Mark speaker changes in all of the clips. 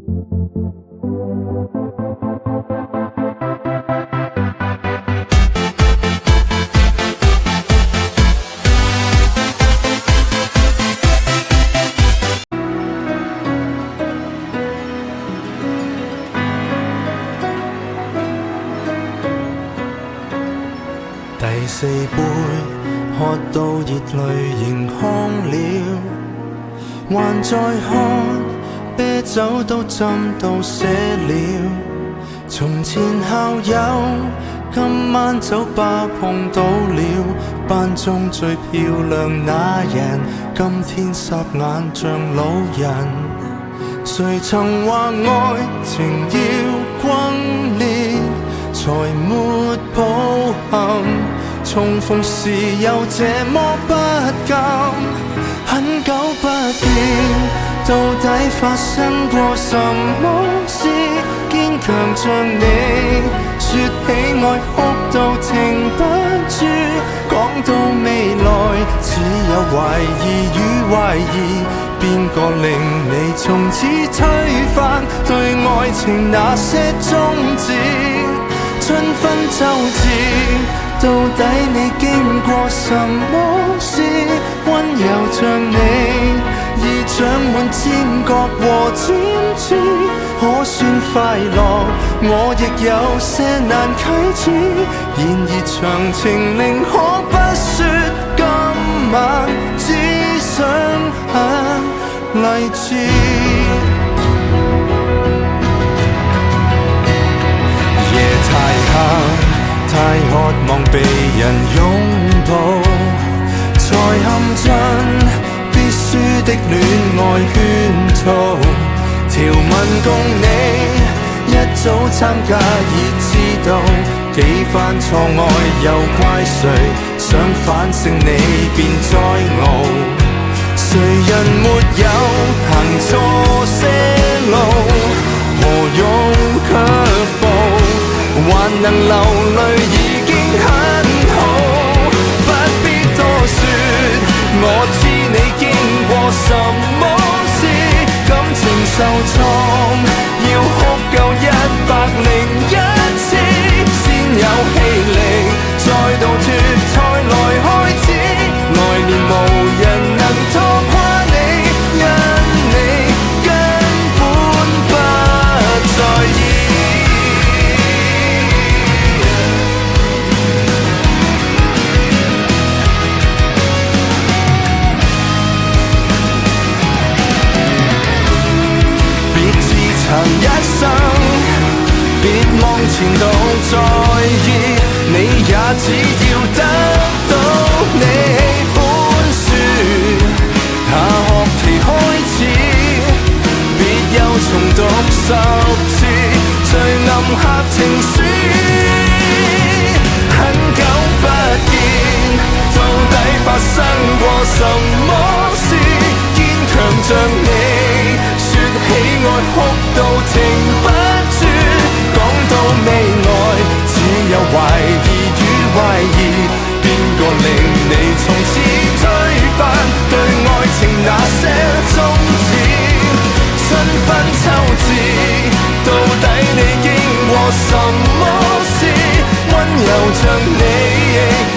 Speaker 1: 第四杯喝到熱淚盈眶了，還在喝，啤酒都斟到瀉了。從前校友，今晚酒吧碰到了，班中最漂亮那人，今天霎眼像老人。誰曾話愛情要轟烈，才沒抱憾，重逢時又這麼不甘。很久不見，到底發生過什麼事？堅強像你，說起愛哭到停不住，講到未來只有懷疑與懷疑，邊個令你從此推翻對愛情那些宗旨？春分秋至，到底你經過什麼事？溫柔像你，已長滿尖角和尖刺，可算快樂，我亦有些難啟齒。然而詳情寧可不說，今晚只想很勵志。太黑，太渴望被人擁抱，才陷進必輸的戀愛圈套。條文共你一早參加已知道，幾番錯愛又怪誰？想反勝你便再熬，誰人沒有行錯些路？何用卻步？還能流淚已經很好，不必多說，我知你經過什麼事，感情受創，要哭夠101次，先有氣力再度脫胎來開始，來年無人能拖垮你，因你根本不在意。一生別望前度在意，你也只要得到你寬恕。下學期開始，別又重讀10次最暗黑情書。很久不見，到底發生過什麼事？堅強像你，說起愛哭到停不住，講到未來只有懷疑與懷疑，邊個令你從此推翻對愛情那些宗旨？春分秋至，到底你經過什麼事？溫柔像你，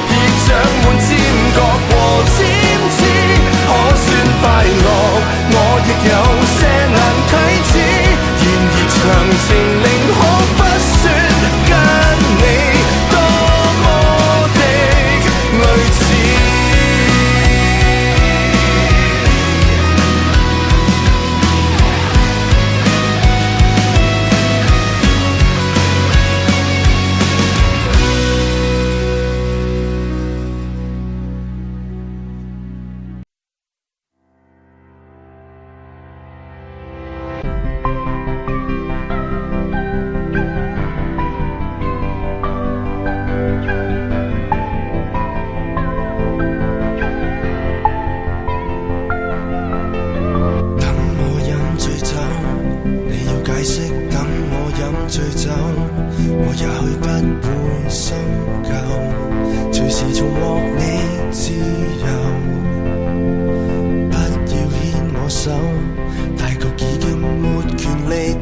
Speaker 1: 已長滿尖角和尖刺，可算快樂，我亦有些難啟齒。然而詳情寧可不說，跟你多麼的類似。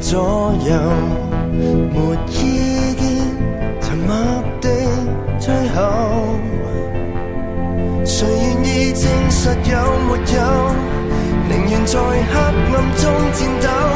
Speaker 1: 左右，沒意見，沉默地退後。誰願意證實有沒有？寧願在黑暗中戰鬥。